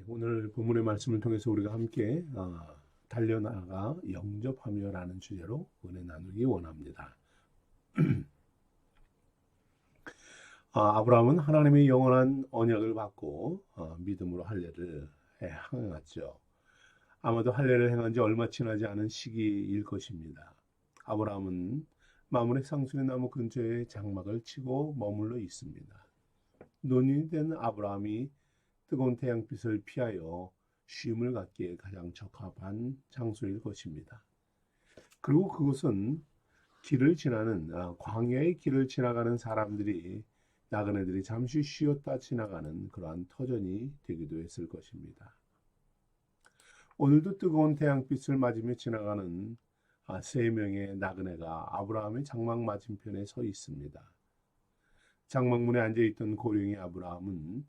오늘 본문의 말씀을 통해서 우리가 함께 달려나가 영접하며라는 주제로 은혜 나누기 원합니다. 아브라함은 하나님의 영원한 언약을 받고 믿음으로 할례를 행했죠. 아마도 할례를 행한 지 얼마 지나지 않은 시기일 것입니다. 아브라함은 마므레 상수리 나무 근처에 장막을 치고 머물러 있습니다. 노인이 된 아브라함이 뜨거운 태양빛을 피하여 쉼을 갖기에 가장 적합한 장소일 것입니다. 그리고 그곳은 광야의 길을 지나가는 사람들이 나그네들이 잠시 쉬었다 지나가는 그러한 터전이 되기도 했을 것입니다. 오늘도 뜨거운 태양빛을 맞으며 지나가는 세 명의 나그네가 아브라함의 장막 맞은편에 서 있습니다. 장막문에 앉아있던 고령의 아브라함은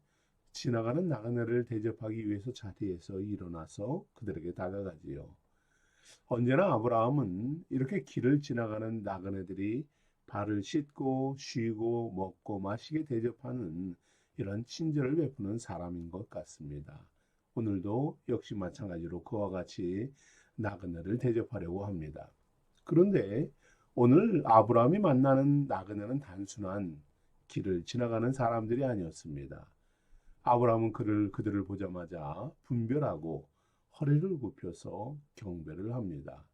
지나가는 나그네를 대접하기 위해서 자리에서 일어나서 그들에게 다가가지요. 언제나 아브라함은 이렇게 길을 지나가는 나그네들이 발을 씻고 쉬고 먹고 마시게 대접하는 이런 친절을 베푸는 사람인 것 같습니다. 오늘도 역시 마찬가지로 그와 같이 나그네를 대접하려고 합니다. 그런데 오늘 아브라함이 만나는 나그네는 단순한 길을 지나가는 사람들이 아니었습니다. 아브라함은 그들을 보자마자 분별하고 허리를 굽혀서 경배를 합니다.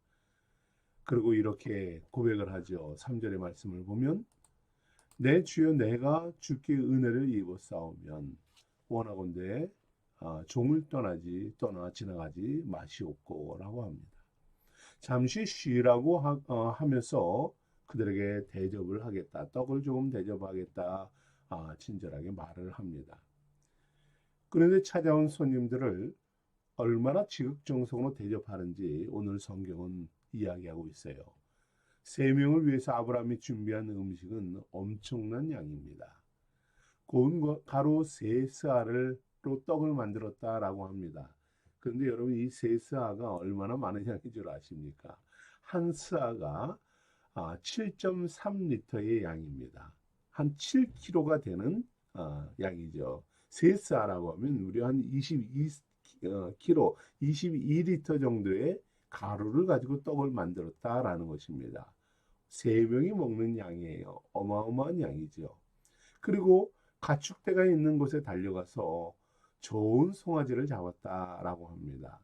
그리고 이렇게 고백을 하죠. 3절의 말씀을 보면 내 주여 내가 주께 은혜를 입었사오면 원하건대 종을 떠나 지나가지 마시옵고 라고 합니다. 잠시 쉬라고 하면서 그들에게 대접을 하겠다. 떡을 조금 대접하겠다. 친절하게 말을 합니다. 그런데 찾아온 손님들을 얼마나 지극정성으로 대접하는지 오늘 성경은 이야기하고 있어요. 세 명을 위해서 아브라함이 준비한 음식은 엄청난 양입니다. 고운 가루 세 스아로 떡을 만들었다라고 합니다. 그런데 여러분 이 세 스아가 얼마나 많은 양인 줄 아십니까? 한 스아가 7.3리터의 양입니다. 한 7kg가 되는 양이죠. 세 스아라고 하면 우리 한 22kg, 22리터 정도의 가루를 가지고 떡을 만들었다라는 것입니다. 세 명이 먹는 양이에요. 어마어마한 양이죠. 그리고 가축대가 있는 곳에 달려가서 좋은 송아지를 잡았다라고 합니다.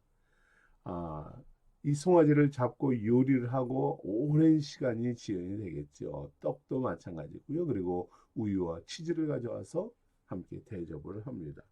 이 송아지를 잡고 요리를 하고 오랜 시간이 지연이 되겠죠. 떡도 마찬가지고요. 그리고 우유와 치즈를 가져와서 함께 대접을 합니다.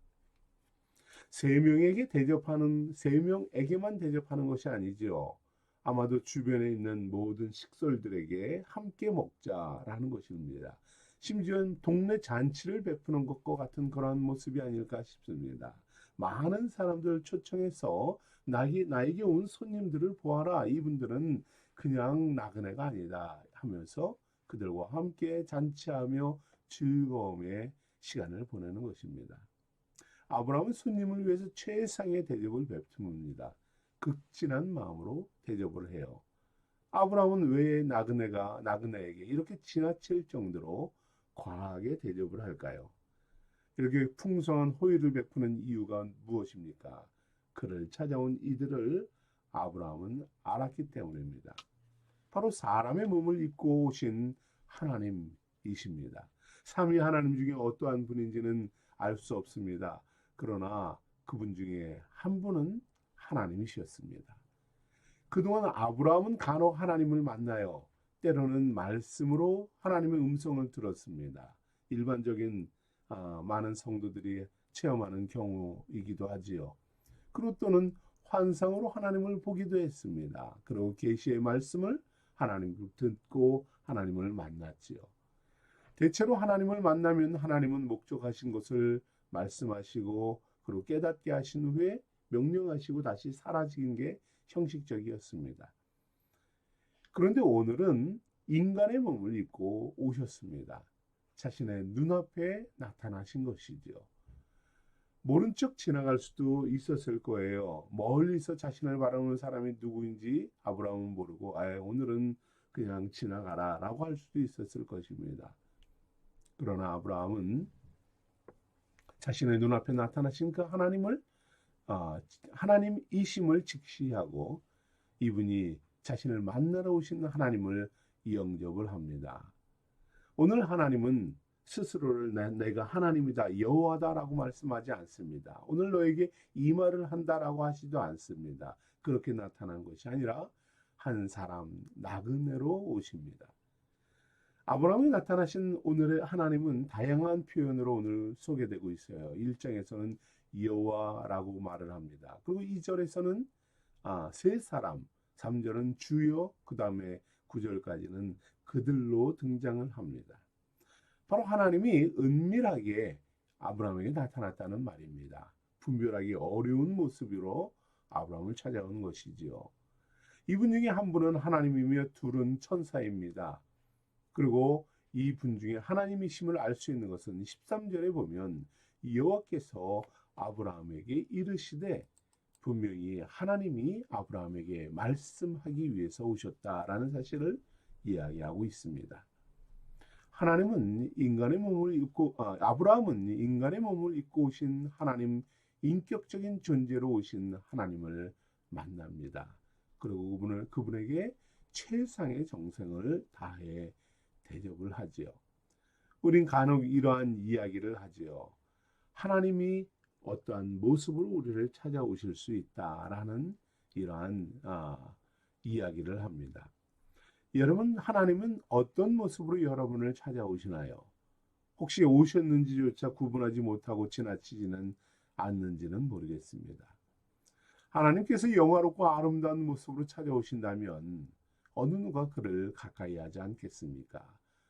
세 명에게만 대접하는 것이 아니죠. 아마도 주변에 있는 모든 식솔들에게 함께 먹자라는 것입니다. 심지어 동네 잔치를 베푸는 것과 같은 그러한 모습이 아닐까 싶습니다. 많은 사람들을 초청해서 나에게 온 손님들을 보아라. 이분들은 그냥 나그네가 아니다 하면서 그들과 함께 잔치하며 즐거움의 시간을 보내는 것입니다. 아브라함은 손님을 위해서 최상의 대접을 베풉니다. 극진한 마음으로 대접을 해요. 아브라함은 왜 나그네에게 이렇게 지나칠 정도로 과하게 대접을 할까요? 이렇게 풍성한 호의를 베푸는 이유가 무엇입니까? 그를 찾아온 이들을 아브라함은 알았기 때문입니다. 바로 사람의 몸을 입고 오신 하나님이십니다. 삼위 하나님 중에 어떠한 분인지는 알 수 없습니다. 그러나 그분 중에 한 분은 하나님이셨습니다. 그동안 아브라함은 간혹 하나님을 만나요. 때로는 말씀으로 하나님의 음성을 들었습니다. 일반적인 많은 성도들이 체험하는 경우이기도 하지요. 그리고 또는 환상으로 하나님을 보기도 했습니다. 그리고 계시의 말씀을 하나님을 듣고 하나님을 만났지요. 대체로 하나님을 만나면 하나님은 목적하신 것을 말씀하시고 그리고 깨닫게 하신 후에 명령하시고 다시 사라지는 게 형식적이었습니다. 그런데 오늘은 인간의 몸을 입고 오셨습니다. 자신의 눈앞에 나타나신 것이죠. 모른 척 지나갈 수도 있었을 거예요. 멀리서 자신을 바라보는 사람이 누구인지 아브라함은 모르고 오늘은 그냥 지나가라 라고 할 수도 있었을 것입니다. 그러나 아브라함은 자신의 눈앞에 나타나신 그 하나님을 하나님이심을 직시하고 이분이 자신을 만나러 오신 하나님을 영접을 합니다. 오늘 하나님은 스스로를 내가 하나님이다, 여호와다라고 말씀하지 않습니다. 오늘 너에게 이 말을 한다라고 하지도 않습니다. 그렇게 나타난 것이 아니라 한 사람 나그네로 오십니다. 아브라함이 나타나신 오늘의 하나님은 다양한 표현으로 오늘 소개되고 있어요. 1장에서는 여호와라고 말을 합니다. 그리고 2절에서는 세 사람, 3절은 주여, 그 다음에 9절까지는 그들로 등장을 합니다. 바로 하나님이 은밀하게 아브라함에게 나타났다는 말입니다. 분별하기 어려운 모습으로 아브라함을 찾아오는 것이지요. 이분 중에 한 분은 하나님이며 둘은 천사입니다. 그리고 이 분 중에 하나님이심을 알 수 있는 것은 13절에 보면 여호와께서 아브라함에게 이르시되, 분명히 하나님이 아브라함에게 말씀하기 위해서 오셨다라는 사실을 이야기하고 있습니다. 하나님은 인간의 몸을 입고 아브라함은 인간의 몸을 입고 오신 하나님, 인격적인 존재로 오신 하나님을 만납니다. 그리고 그분에게 최상의 정성을 다해 대접을 하지요. 우린 간혹 이러한 이야기를 하지요. 하나님이 어떠한 모습으로 우리를 찾아오실 수 있다라는 이러한 이야기를 합니다. 여러분, 하나님은 어떤 모습으로 여러분을 찾아오시나요? 혹시 오셨는지조차 구분하지 못하고 지나치지는 않는지는 모르겠습니다. 하나님께서 영화롭고 아름다운 모습으로 찾아오신다면 어느 누가 그를 가까이 하지 않겠습니까?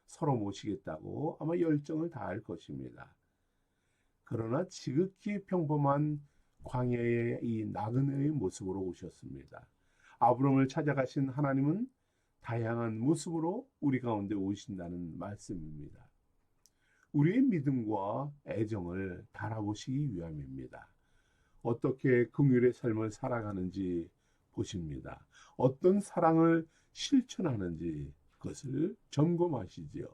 서로 모시겠다고 아마 열정을 다할 것입니다. 그러나 지극히 평범한 광야의 이 나그네의 모습으로 오셨습니다. 아브람을 찾아가신 하나님은 다양한 모습으로 우리 가운데 오신다는 말씀입니다. 우리의 믿음과 애정을 달아보시기 위함입니다. 어떻게 긍휼의 삶을 살아가는지 보십니다. 어떤 사랑을 실천하는지 그것을 점검하시지요.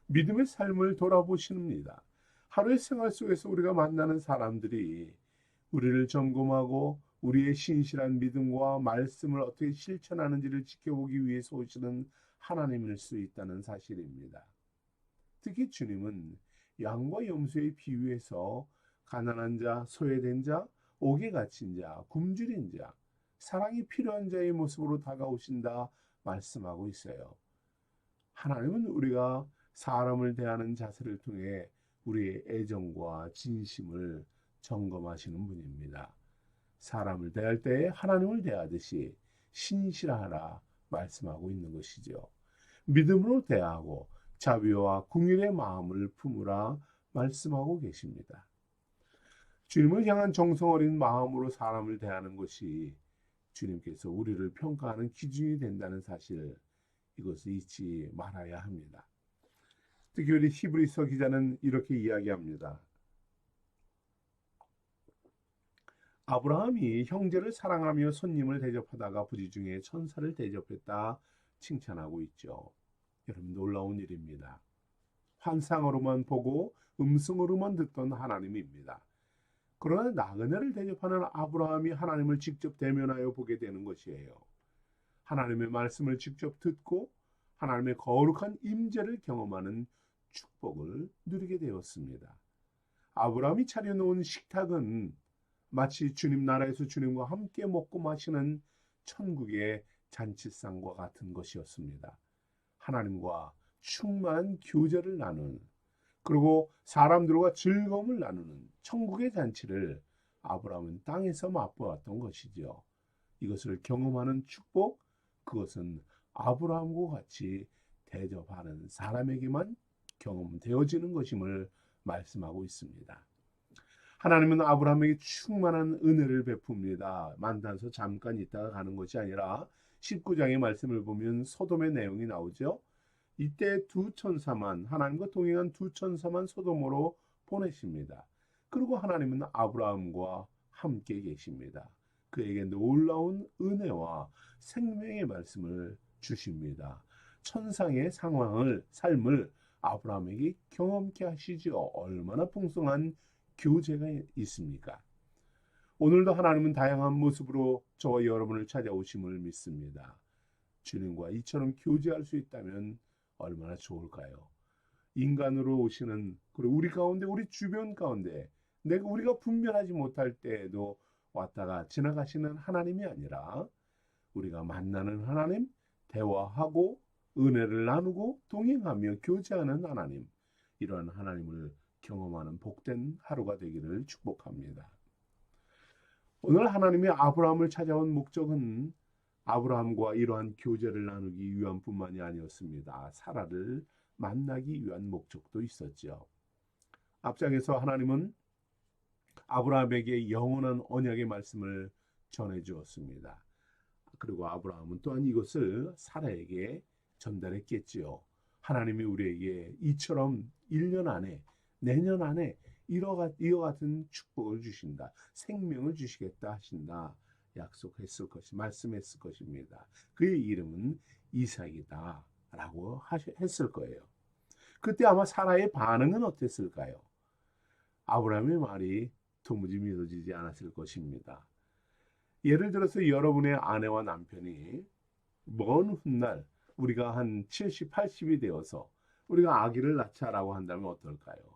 믿음의 삶을 돌아보십니다. 하루의 생활 속에서 우리가 만나는 사람들이 우리를 점검하고 우리의 신실한 믿음과 말씀을 어떻게 실천하는지를 지켜보기 위해서 오시는 하나님일 수 있다는 사실입니다. 특히 주님은 양과 염소에 비유해서 가난한 자, 소외된 자, 옥에 갇힌 자, 굶주린 자, 사랑이 필요한 자의 모습으로 다가오신다 말씀하고 있어요. 하나님은 우리가 사람을 대하는 자세를 통해 우리의 애정과 진심을 점검하시는 분입니다. 사람을 대할 때에 하나님을 대하듯이 신실하라 말씀하고 있는 것이죠. 믿음으로 대하고 자비와 긍휼의 마음을 품으라 말씀하고 계십니다. 주님을 향한 정성 어린 마음으로 사람을 대하는 것이 주님께서 우리를 평가하는 기준이 된다는 사실, 이것을 잊지 말아야 합니다. 특별히 히브리서 기자는 이렇게 이야기합니다. 아브라함이 형제를 사랑하며 손님을 대접하다가 부지중에 천사를 대접했다 칭찬하고 있죠. 여러분, 놀라운 일입니다. 환상으로만 보고 음성으로만 듣던 하나님입니다. 그러나 나그네를 대접하는 아브라함이 하나님을 직접 대면하여 보게 되는 것이에요. 하나님의 말씀을 직접 듣고 하나님의 거룩한 임재를 경험하는 축복을 누리게 되었습니다. 아브라함이 차려놓은 식탁은 마치 주님 나라에서 주님과 함께 먹고 마시는 천국의 잔치상과 같은 것이었습니다. 하나님과 충만한 교제를 나누는, 그리고 사람들과 즐거움을 나누는 천국의 잔치를 아브라함은 땅에서 맛보았던 것이죠. 이것을 경험하는 축복, 그것은 아브라함과 같이 대접하는 사람에게만 경험되어지는 것임을 말씀하고 있습니다. 하나님은 아브라함에게 충만한 은혜를 베풉니다. 만나서 잠깐 있다가 가는 것이 아니라 19장의 말씀을 보면 소돔의 내용이 나오죠. 이때 두 천사만, 하나님과 동행한 두 천사만 소돔으로 보내십니다. 그리고 하나님은 아브라함과 함께 계십니다. 그에게 놀라운 은혜와 생명의 말씀을 주십니다. 천상의 삶을 아브라함에게 경험케 하시죠. 얼마나 풍성한 교제가 있습니까? 오늘도 하나님은 다양한 모습으로 저와 여러분을 찾아오심을 믿습니다. 주님과 이처럼 교제할 수 있다면 얼마나 좋을까요? 인간으로 오시는, 그리고 우리 가운데, 우리 주변 가운데 우리가 분별하지 못할 때에도 왔다가 지나가시는 하나님이 아니라 우리가 만나는 하나님, 대화하고 은혜를 나누고 동행하며 교제하는 하나님, 이러한 하나님을 경험하는 복된 하루가 되기를 축복합니다. 오늘 하나님이 아브라함을 찾아온 목적은 아브라함과 이러한 교제를 나누기 위한 뿐만이 아니었습니다. 사라를 만나기 위한 목적도 있었죠. 앞장에서 하나님은 아브라함에게 영원한 언약의 말씀을 전해 주었습니다. 그리고 아브라함은 또한 이것을 사라에게 전달했겠지요. 하나님이 우리에게 이처럼 1년 안에, 내년 안에 이와 같은 축복을 주신다, 생명을 주시겠다 하신다 약속했을 말씀했을 것입니다. 그의 이름은 이삭이다 라고 했을 거예요. 그때 아마 사라의 반응은 어땠을까요? 아브라함의 말이 도무지 믿어지지 않았을 것입니다. 예를 들어서 여러분의 아내와 남편이 먼 훗날 우리가 한 70, 80이 되어서 우리가 아기를 낳자라고 한다면 어떨까요?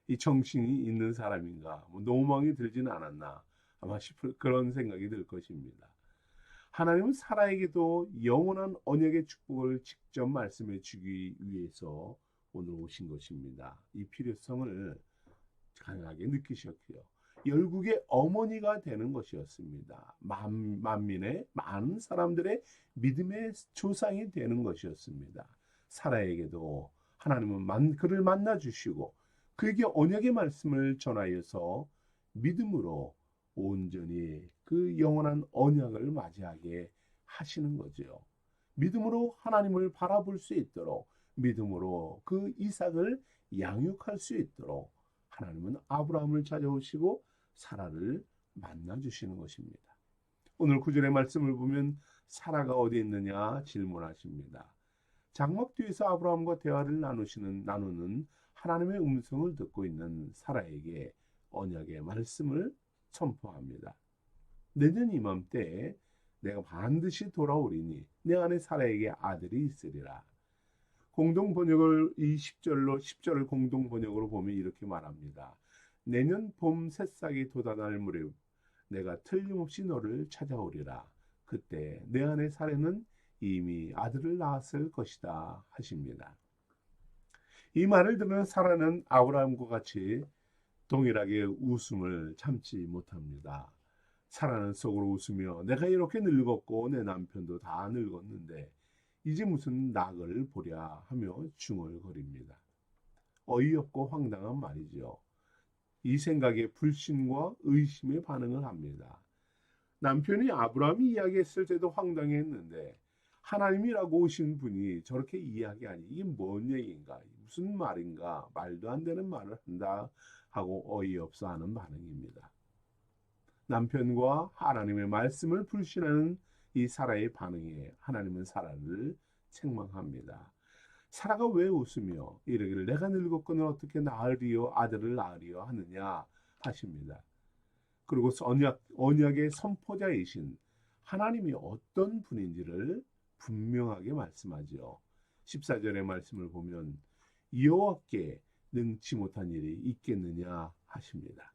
이 정신이 있는 사람인가? 노망이 들지는 않았나? 아마 싶을 그런 생각이 들 것입니다. 하나님은 사라에게도 영원한 언약의 축복을 직접 말씀해 주기 위해서 오늘 오신 것입니다. 이 필요성을 강하게 느끼셨고요. 열국의 어머니가 되는 것이었습니다. 만민의 많은 사람들의 믿음의 조상이 되는 것이었습니다. 사라에게도 하나님은 그를 만나 주시고 그에게 언약의 말씀을 전하여서 믿음으로 온전히 그 영원한 언약을 맞이하게 하시는 거죠. 믿음으로 하나님을 바라볼 수 있도록, 믿음으로 그 이삭을 양육할 수 있도록 하나님은 아브라함을 찾아오시고 사라를 만나 주시는 것입니다. 오늘 9절의 말씀을 보면 사라가 어디 있느냐 질문하십니다. 장막 뒤에서 아브라함과 대화를 나누는 하나님의 음성을 듣고 있는 사라에게 언약의 말씀을 선포합니다. 내년 이맘때에 내가 반드시 돌아오리니 내 안에 사라에게 아들이 있으리라. 공동 번역을 이 10절을 공동 번역으로 보면 이렇게 말합니다. 내년 봄 새싹이 돋아날 무렵 내가 틀림없이 너를 찾아오리라. 그때 내 안에 사라는 이미 아들을 낳았을 것이다 하십니다. 이 말을 들으면 사라는 아브라함과 같이 동일하게 웃음을 참지 못합니다. 사라는 속으로 웃으며 내가 이렇게 늙었고 내 남편도 다 늙었는데 이제 무슨 낙을 보랴 하며 중얼거립니다. 어이없고 황당한 말이죠. 이 생각에 불신과 의심의 반응을 합니다. 남편이 아브라함이 이야기했을 때도 황당했는데 하나님이라고 오신 분이 저렇게 이야기하니 이게 뭔 얘기인가, 무슨 말인가, 말도 안 되는 말을 한다 하고 어이없어 하는 반응입니다. 남편과 하나님의 말씀을 불신하는 이 사라의 반응에 하나님은 사라를 책망합니다. 사라가 왜 웃으며 이르기를 내가 늙었거늘 어떻게 아들을 낳으리요 하느냐 하십니다. 그리고 언약의 선포자이신 하나님이 어떤 분인지를 분명하게 말씀하죠. 14절의 말씀을 보면 여호와께 능치 못한 일이 있겠느냐 하십니다.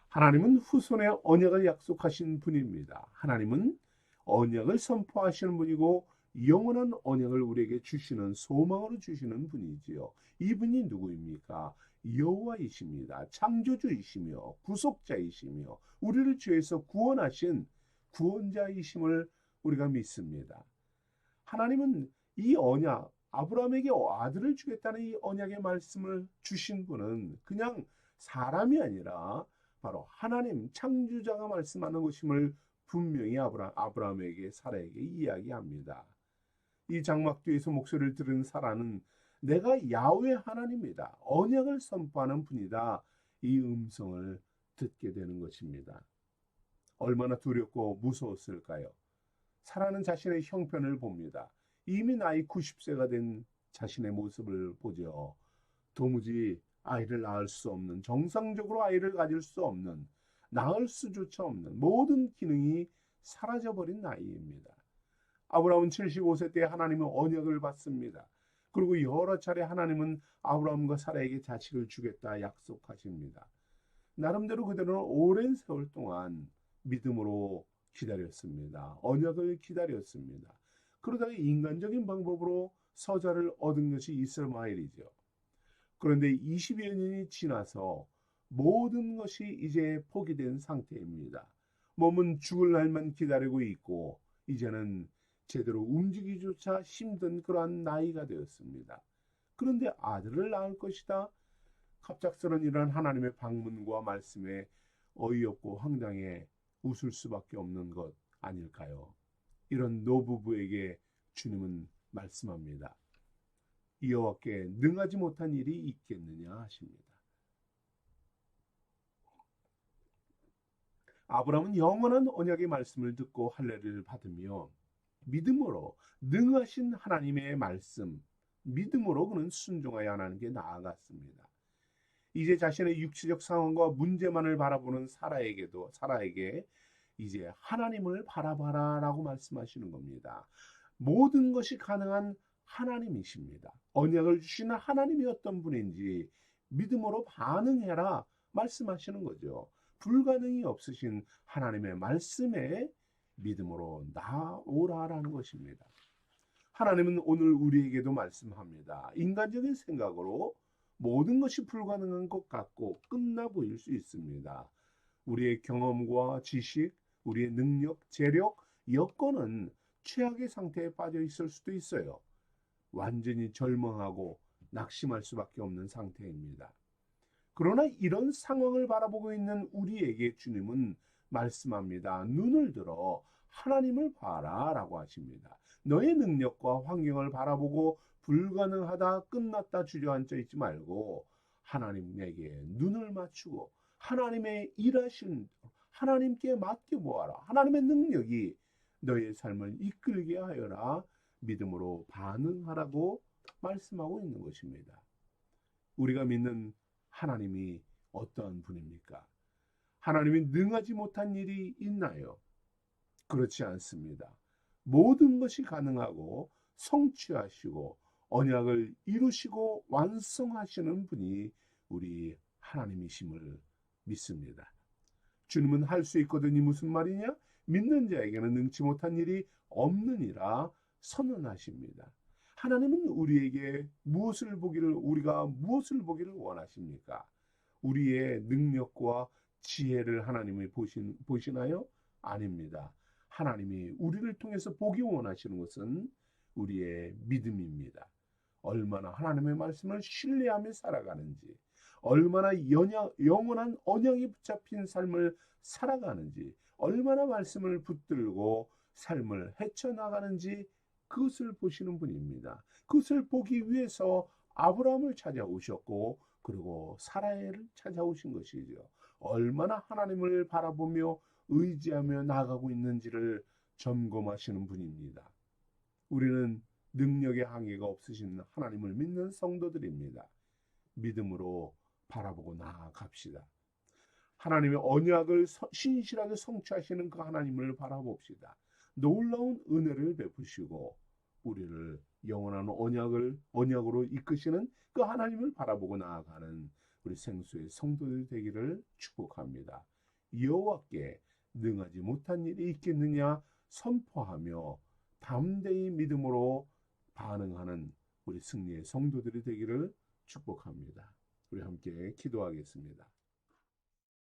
하나님은 후손의 언약을 약속하신 분입니다. 하나님은 언약을 선포하시는 분이고 영원한 언약을 우리에게 주시는, 소망으로 주시는 분이지요. 이분이 누구입니까? 여호와이십니다. 창조주이시며 구속자이시며 우리를 죄에서 구원하신 구원자이심을 우리가 믿습니다. 하나님은 이 언약, 아브라함에게 아들을 주겠다는 이 언약의 말씀을 주신 분은 그냥 사람이 아니라 바로 하나님 창조자가 말씀하는 것임을 분명히 아브라함에게, 사라에게 이야기합니다. 이 장막 뒤에서 목소리를 들은 사라는 내가 야훼 하나님이다, 언약을 선포하는 분이다, 이 음성을 듣게 되는 것입니다. 얼마나 두렵고 무서웠을까요? 사라는 자신의 형편을 봅니다. 이미 나이 90세가 된 자신의 모습을 보죠. 도무지 아이를 낳을 수 없는, 정상적으로 아이를 가질 수 없는, 나을 수조차 없는 모든 기능이 사라져버린 나이입니다. 아브라함은 75세 때 하나님의 언약을 받습니다. 그리고 여러 차례 하나님은 아브라함과 사라에게 자식을 주겠다 약속하십니다. 나름대로 그들은 오랜 세월 동안 믿음으로 기다렸습니다. 언약을 기다렸습니다. 그러다가 인간적인 방법으로 서자를 얻은 것이 이스마엘이죠. 그런데 20여 년이 지나서 모든 것이 이제 포기된 상태입니다. 몸은 죽을 날만 기다리고 있고 이제는 제대로 움직이기조차 힘든 그러한 나이가 되었습니다. 그런데 아들을 낳을 것이다. 갑작스런 이런 하나님의 방문과 말씀에 어이없고 황당해 웃을 수밖에 없는 것 아닐까요? 이런 노부부에게 주님은 말씀합니다. 여호와께 능하지 못한 일이 있겠느냐 하십니다. 아브라함은 영원한 언약의 말씀을 듣고 할례를 받으며 믿음으로 능하신 하나님의 말씀, 믿음으로 그는 순종하여 하나님께 나아갔습니다. 이제 자신의 육체적 상황과 문제만을 바라보는 사라에게 이제 하나님을 바라봐라라고 말씀하시는 겁니다. 모든 것이 가능한 하나님이십니다. 언약을 주시는 하나님이 어떤 분인지 믿음으로 반응해라 말씀하시는 거죠. 불가능이 없으신 하나님의 말씀에 믿음으로 나오라라는 것입니다. 하나님은 오늘 우리에게도 말씀합니다. 인간적인 생각으로 모든 것이 불가능한 것 같고 끝나 보일 수 있습니다. 우리의 경험과 지식, 우리의 능력, 재력, 여건은 최악의 상태에 빠져 있을 수도 있어요. 완전히 절망하고 낙심할 수밖에 없는 상태입니다. 그러나 이런 상황을 바라보고 있는 우리에게 주님은 말씀합니다. 눈을 들어 하나님을 봐라 라고 하십니다. 너의 능력과 환경을 바라보고 불가능하다 끝났다 주저앉아 있지 말고 하나님에게 눈을 맞추고 하나님의 일하신 하나님께 맡겨보아라. 하나님의 능력이 너의 삶을 이끌게 하여라. 믿음으로 반응하라고 말씀하고 있는 것입니다. 우리가 믿는 하나님이 어떠한 분입니까? 하나님이 능하지 못한 일이 있나요? 그렇지 않습니다. 모든 것이 가능하고 성취하시고 언약을 이루시고 완성하시는 분이 우리 하나님이심을 믿습니다. 주님은 할 수 있거든이 무슨 말이냐? 믿는 자에게는 능치 못한 일이 없느니라 선언하십니다. 하나님은 우리에게 우리가 무엇을 보기를 원하십니까? 우리의 능력과 지혜를 하나님이 보시나요? 아닙니다. 하나님이 우리를 통해서 보기 원하시는 것은 우리의 믿음입니다. 얼마나 하나님의 말씀을 신뢰하며 살아가는지, 얼마나 영원한 언약이 붙잡힌 삶을 살아가는지, 얼마나 말씀을 붙들고 삶을 헤쳐나가는지 그것을 보시는 분입니다. 그것을 보기 위해서 아브라함을 찾아오셨고 그리고 사라를 찾아오신 것이죠. 얼마나 하나님을 바라보며 의지하며 나아가고 있는지를 점검하시는 분입니다. 우리는 능력의 한계가 없으신 하나님을 믿는 성도들입니다. 믿음으로 바라보고 나아갑시다. 하나님의 언약을 신실하게 성취하시는 그 하나님을 바라봅시다. 놀라운 은혜를 베푸시고 우리를 영원한 언약으로 이끄시는 그 하나님을 바라보고 나아가는 우리 생수의 성도들 되기를 축복합니다. 여호와께 능하지 못한 일이 있겠느냐 선포하며 담대히 믿음으로 반응하는 우리 승리의 성도들이 되기를 축복합니다. 우리 함께 기도하겠습니다.